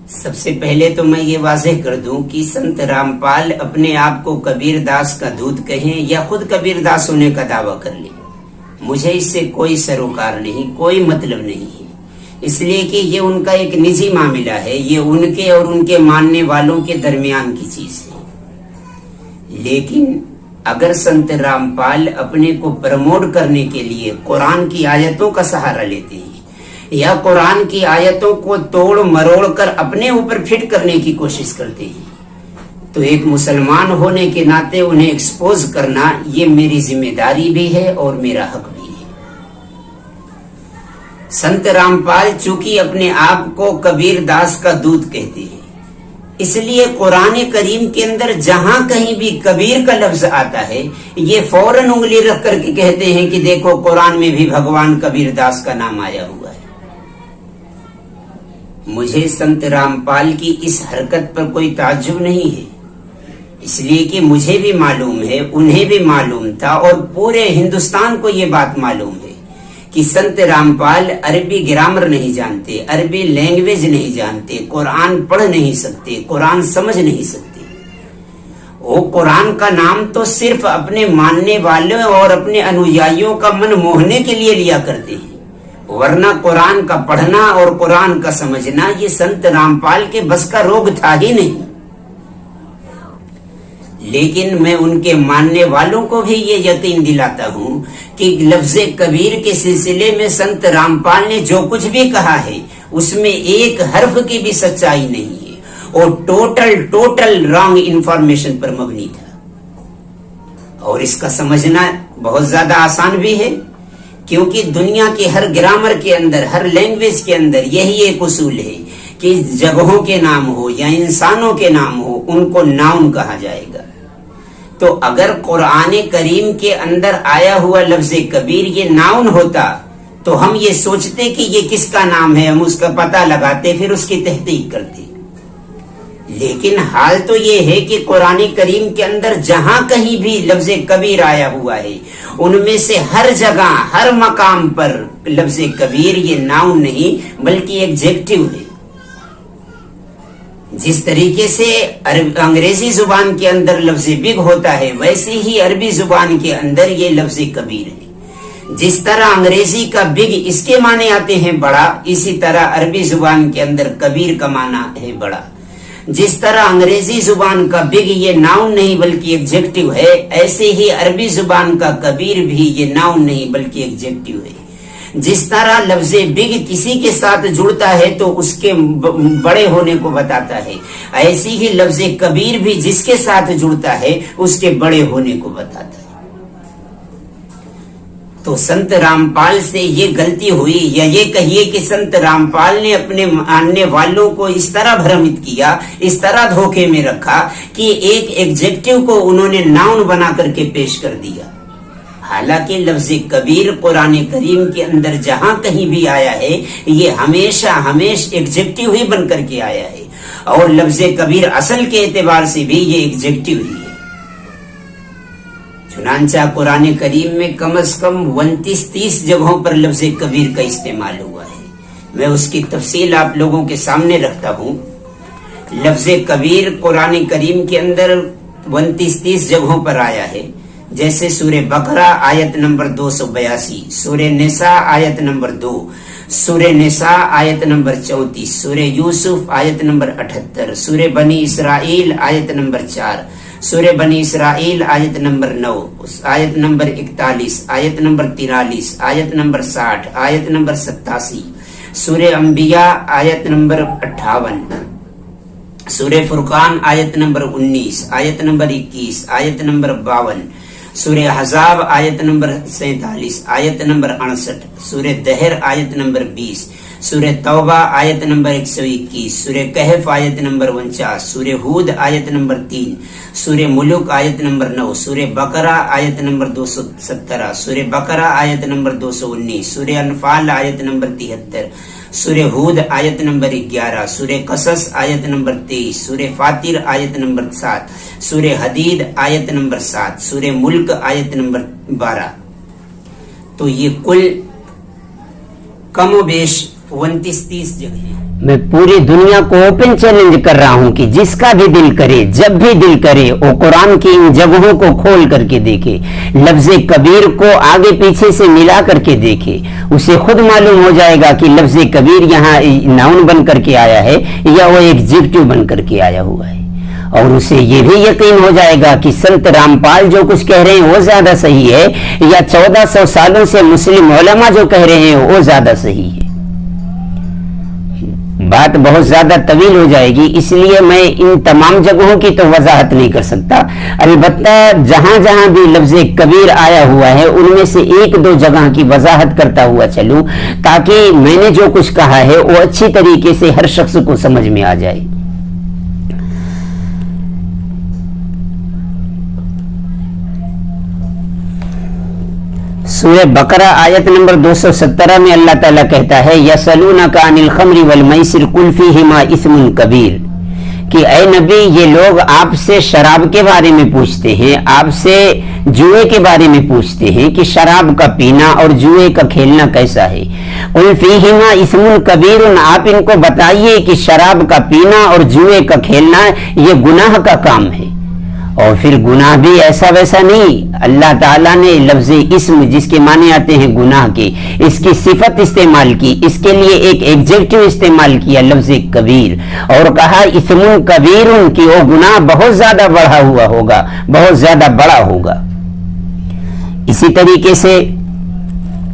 سب سے پہلے تو میں یہ واضح کر دوں کہ سنت رامپال اپنے آپ کو کبیر داس کا دودھ کہیں یا خود کبیر داس ہونے کا دعویٰ کر لیں، مجھے اس سے کوئی سروکار نہیں، کوئی مطلب نہیں ہے، اس لیے کہ یہ ان کا ایک نجی معاملہ ہے، یہ ان کے اور ان کے ماننے والوں کے درمیان کی چیز ہے۔ لیکن اگر سنت رامپال اپنے کو پروموٹ کرنے کے لیے قرآن کی آیتوں کا سہارا لیتے ہیں یا قرآن کی آیتوں کو توڑ مروڑ کر اپنے اوپر فٹ کرنے کی کوشش کرتے ہیں، تو ایک مسلمان ہونے کے ناطے انہیں ایکسپوز کرنا یہ میری ذمہ داری بھی ہے اور میرا حق بھی ہے۔ سنت رامپال چونکہ اپنے آپ کو کبیر داس کا دودھ کہتے ہیں، اس لیے قرآن کریم کے اندر جہاں کہیں بھی کبیر کا لفظ آتا ہے یہ فوراً انگلی رکھ کر کے کہتے ہیں کہ دیکھو قرآن میں بھی بھگوان کبیر داس کا نام آیا ہوا ہے۔ مجھے سنت رامپال کی اس حرکت پر کوئی تعجب نہیں ہے، اس لیے کہ مجھے بھی معلوم ہے، انہیں بھی معلوم تھا، اور پورے ہندوستان کو یہ بات معلوم ہے کہ سنت رامپال عربی گرامر نہیں جانتے، عربی لینگویج نہیں جانتے، قرآن پڑھ نہیں سکتے، قرآن سمجھ نہیں سکتے۔ وہ قرآن کا نام تو صرف اپنے ماننے والوں اور اپنے انویائیوں کا من موہنے کے لیے لیا کرتے ہیں، ورنہ قرآن کا پڑھنا اور قرآن کا سمجھنا یہ سنت رامپال کے بس کا روگ تھا ہی نہیں۔ لیکن میں ان کے ماننے والوں کو بھی یہ یقین دلاتا ہوں کہ لفظ کبیر کے سلسلے میں سنت رامپال نے جو کچھ بھی کہا ہے اس میں ایک حرف کی بھی سچائی نہیں ہے، اور ٹوٹل رانگ انفارمیشن پر مبنی تھا۔ اور اس کا سمجھنا بہت زیادہ آسان بھی ہے، کیونکہ دنیا کے ہر گرامر کے اندر، ہر لینگویج کے اندر یہی ایک اصول ہے کہ جگہوں کے نام ہو یا انسانوں کے نام ہو ان کو ناؤن کہا جائے گا۔ تو اگر قرآن کریم کے اندر آیا ہوا لفظ کبیر یہ ناؤن ہوتا تو ہم یہ سوچتے کہ یہ کس کا نام ہے، ہم اس کا پتہ لگاتے، پھر اس کی تحقیق کرتے۔ لیکن حال تو یہ ہے کہ قرآن کریم کے اندر جہاں کہیں بھی لفظ کبیر آیا ہوا ہے ان میں سے ہر جگہ ہر مقام پر لفظ کبیر یہ ناؤن نہیں بلکہ ایڈجیکٹو ہے۔ جس طریقے سے انگریزی زبان کے اندر لفظ بگ ہوتا ہے ویسے ہی عربی زبان کے اندر یہ لفظ کبیر ہے۔ جس طرح انگریزی کا بگ اس کے معنی آتے ہیں بڑا، اسی طرح عربی زبان کے اندر کبیر کا معنی ہے بڑا۔ جس طرح انگریزی زبان کا بگ یہ ناؤن نہیں بلکہ ایڈجیکٹو ہے، ایسے ہی عربی زبان کا کبیر بھی یہ ناؤن نہیں بلکہ ایڈجیکٹو ہے۔ جس طرح لفظ بگ کسی کے ساتھ جڑتا ہے تو اس کے بڑے ہونے کو بتاتا ہے، ایسی ہی لفظ کبیر بھی جس کے ساتھ جڑتا ہے اس کے بڑے ہونے کو بتاتا ہے۔ تو سنت رامپال سے یہ غلطی ہوئی، یا یہ کہیے کہ سنت رامپال نے اپنے ماننے والوں کو اس طرح بھرمت کیا، اس طرح دھوکے میں رکھا کہ ایک ایڈجیکٹو کو انہوں نے ناؤن بنا کر کے پیش کر دیا۔ حالانکہ لفظ کبیر قرآن کریم کے اندر جہاں کہیں بھی آیا ہے یہ ہمیشہ ایڈجیکٹو ہی بن کر کے آیا ہے، اور لفظ کبیر اصل کے اعتبار سے بھی یہ ایڈجیکٹو ہی ہے۔ چنانچہ قرآن کریم میں کم از کم 29-30 جگہوں پر لفظ کبیر کا استعمال ہوا ہے۔ میں اس کی تفصیل آپ لوگوں کے سامنے رکھتا ہوں۔ لفظ کبیر قرآن کریم کے اندر 29-30 جگہوں پر آیا ہے، جیسے سورہ بقرہ آیت نمبر 282، سورہ نساء آیت نمبر 2، سورہ نساء آیت نمبر 34، سورہ یوسف آیت نمبر 78، سورہ بنی اسرائیل آیت نمبر 4، سورہ بنی اسرائیل آیت نمبر 9، آیت نمبر 41، آیت نمبر 43، آیت نمبر 60، آیت نمبر 87، سورہ انبیاء آیت نمبر 58، سورہ فرقان آیت نمبر 19، آیت نمبر 21، آیت نمبر 52، سورہ احزاب آیت نمبر 47، آیت نمبر 68، سورہ دہر آیت نمبر 20، سورہ توبہ آیت نمبر 121، سورہ کہف آیت نمبر 49، سورہ ہود آیت نمبر 3، سورہ ملک آیت نمبر 9، سورہ بقرہ آیت نمبر 217، سورہ بقرہ آیت نمبر 219، سورہ انفال آیت نمبر 73، سورہ ہود آیت نمبر 11، سورہ قصص آیت نمبر 23، سورہ فاطر آیت نمبر 7، سورہ حدید آیت نمبر 7، سورہ ملک آیت نمبر 12۔ تو یہ کل کم و بیش 29-30 जगह। मैं पूरी दुनिया को ओपन चैलेंज कर रहा हूं कि जिसका भी दिल करे, जब भी दिल करे, वो कुरान की इन जगहों को खोल करके देखे, लफ्ज कबीर को आगे पीछे से मिला करके देखे, उसे खुद मालूम हो जाएगा कि लफ्ज कबीर यहाँ नाउन बन करके आया है या वो एग्जेक्टिव बन करके आया हुआ है। और उसे ये भी यकीन हो जाएगा कि संत रामपाल जो कुछ कह रहे हैं वो ज्यादा सही है, या 1400 सालों से मुस्लिम उलमा जो कह रहे हैं वो ज्यादा सही है। बात बहुत ज्यादा तवील हो जाएगी, इसलिए मैं इन तमाम जगहों की तो वजाहत नहीं कर सकता। अलबत्ता जहां जहां भी लफ्ज कबीर आया हुआ है उनमें से एक दो जगह की वजाहत करता हुआ चलूं, ताकि मैंने जो कुछ कहा है वो अच्छी तरीके से हर शख्स को समझ में आ जाए। सूरह बकरा आयत नंबर 217 में अल्लाह ताला कहता है, यसलूनका अनिल खम्रि वल मैसिर कुल फीहिमा इस्मुन कबीर, कि ऐ नबी ये लोग आपसे शराब के बारे में पूछते हैं, आपसे जुए के बारे में पूछते हैं कि शराब का पीना और जुए का खेलना कैसा है। कुल फीहिमा इस्मुन कबीर, आप इनको बताइए कि शराब का पीना और जुए का खेलना ये गुनाह का काम है। और फिर गुनाह भी ऐसा वैसा नहीं, अल्लाह ताला ने लफ्ज इस्म जिसके माने आते हैं गुनाह के, इसकी सिफत इस्तेमाल की, इसके लिए एक एडजेक्टिव इस्तेमाल किया लफ्ज कबीर, और कहा इस्मुन कबीरुन, कि वो गुनाह बहुत ज्यादा बढ़ा हुआ होगा, बहुत ज्यादा बड़ा होगा। इसी तरीके से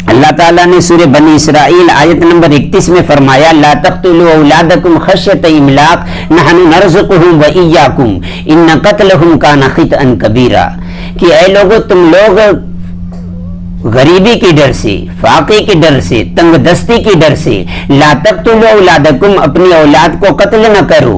अल्लाह ताला ने सूरह बनी इसराइल आयत नंबर 31 में फरमाया, ला तक़्तुलू औलादकुम खश्यत इमलाक नहनु नरज़ुकुहुम व इय्याकुम इन्न क़त्लहुम कान ख़ितअन कबीरा, कि ऐ लोगो तुम लोग गरीबी के डर से, फाके के डर से, तंगदस्ती के डर से, ला तक़्तुलू औलादकुम, अपनी औलाद को कत्ल न करो,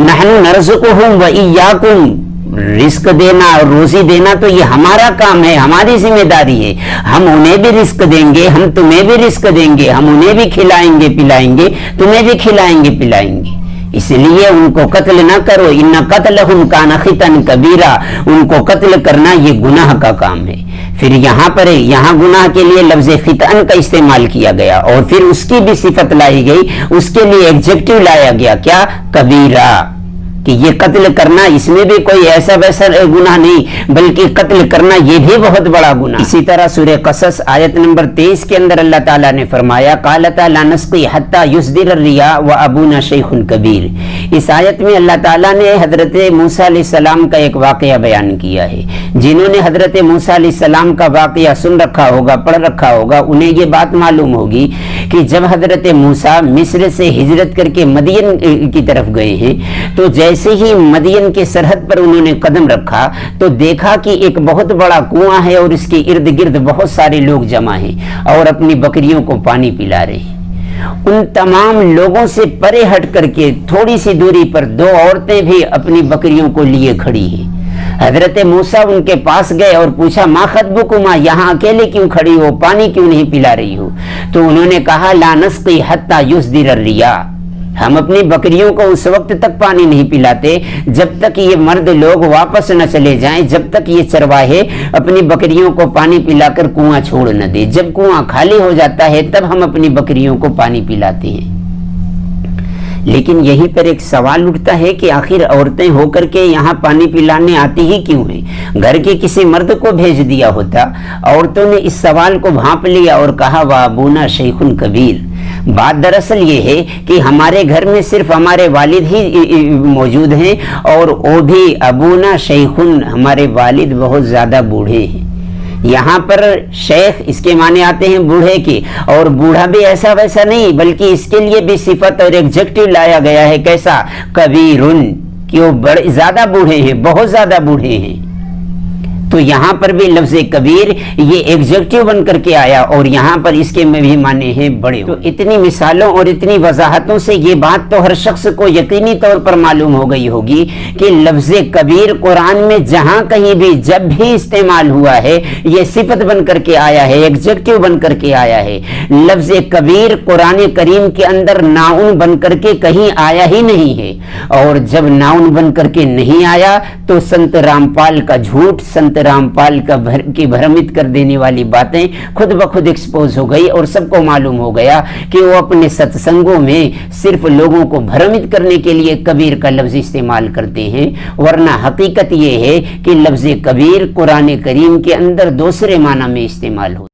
नहनु नरज़ुकुहुम व इय्याकुम, रिस्क देना और रोजी देना तो ये हमारा काम है, हमारी जिम्मेदारी है, हम उन्हें भी रिस्क देंगे, हम तुम्हें भी रिस्क देंगे, हम उन्हें भी खिलाएंगे पिलाएंगे, तुम्हें भी खिलाएंगे पिलाएंगे, इसलिए उनको कत्ल ना करो। इन्ना कत्लहुम कान खितन कबीरा, उनको कत्ल करना ये गुनाह का काम है। फिर यहाँ गुनाह के लिए लफ्ज खितन का इस्तेमाल किया गया, और फिर उसकी भी सिफत लाई गई, उसके लिए एडजेक्टिव लाया गया, क्या, कबीरा, कि ये कत्ल करना, इसमें भी कोई ऐसा वैसा गुनाह नहीं, बल्कि कत्ल करना ये भी बहुत बड़ा गुनाह। इसी तरह सूरह कसस आयत नंबर 23 के अंदर अल्लाह ताला ने फरमाया, क़ालता ला नस्क़ी हत्ता युस्दिर रिया व अबूना शैखुन कबीर। इस आयत में अल्लाह ताला ने हजरत मूसा अलैहिस्सलाम का एक वाक़या बयान किया है। जिन्होंने हजरत मूसा अलैहिस्सलाम का वाक़या सुन रखा होगा, पढ़ रखा होगा, उन्हें ये बात मालूम होगी कि जब हजरत मूसा मिस्र से हिजरत करके मदियन की तरफ गए हैं, तो जैसे ही मदियन के सरहद पर उन्होंने कदम रखा तो देखा कि एक बहुत बड़ा कुआं है और इसके इर्द गिर्द बहुत सारे लोग जमा हैं और अपनी बकरियों को पानी पिला रहे हैं। उन तमाम लोगों से परे हट करके थोड़ी सी दूरी पर दो औरतें भी अपनी बकरियों को लिए खड़ी हैं। हजरत मूसा उनके पास गए और पूछा, मा खतबुकुमा, यहाँ अकेले क्यों खड़ी हो, पानी क्यों नहीं पिला रही हो? तो उन्होंने कहा, ला नस्क़ी हत्ता युस्दिर रिया, हम अपनी बकरियों को उस वक्त तक पानी नहीं पिलाते जब तक ये मर्द लोग वापस न चले जाएं, जब तक ये चरवाहे अपनी बकरियों को पानी पिलाकर कुआं छोड़ न दे। जब कुआं खाली हो जाता है तब हम अपनी बकरियों को पानी पिलाते हैं। लेकिन यहीं पर एक सवाल उठता है कि आखिर औरतें होकर के यहाँ पानी पिलाने आती ही क्यों हैं? घर के किसी मर्द को भेज दिया होता। औरतों ने इस सवाल को भांप लिया और कहा, वाह अबूना शैखुन कबीर। बात दरअसल ये है कि हमारे घर में सिर्फ हमारे वालिद ही मौजूद हैं, और वो भी अबूना शैखुन, हमारे वालिद बहुत ज्यादा बूढ़े हैं। यहाँ पर शेख इसके माने आते हैं बूढ़े के, और बूढ़ा भी ऐसा वैसा नहीं, बल्कि इसके लिए भी सिफत और एग्जेक्टिव लाया गया है, कैसा, कबीरुन, कि वो बड़े ज्यादा बूढ़े हैं, बहुत ज्यादा बूढ़े हैं। तो यहाँ पर भी लफ्ज कबीर ये एग्जेक्टिव बन करके आया, और यहाँ पर इसके में भी माने हैं बड़े। तो इतनी मिसालों और इतनी वजाहतों से ये बात तो हर शख्स को यकीनी तौर पर मालूम हो गई होगी कि लफ्ज कबीर कुरान में जहाँ कहीं भी जब भी इस्तेमाल हुआ है ये सिफत बन करके आया है, एग्जेक्टिव बन करके आया है। लफ्ज कबीर कुरान करीम के अंदर नाउन बन करके कहीं आया ही नहीं है, और जब नाउन बन करके नहीं आया तो संत रामपाल का झूठ, संत संत रामपाल की भ्रमित कर देने वाली बातें खुद ब खुद एक्सपोज हो गई और सबको मालूम हो गया कि वो अपने सत्संगों में सिर्फ लोगों को भ्रमित करने के लिए कबीर का लफ्ज इस्तेमाल करते हैं, वरना हकीकत ये है कि लफ्ज कबीर कुरान करीम के अंदर दूसरे माना में इस्तेमाल हो।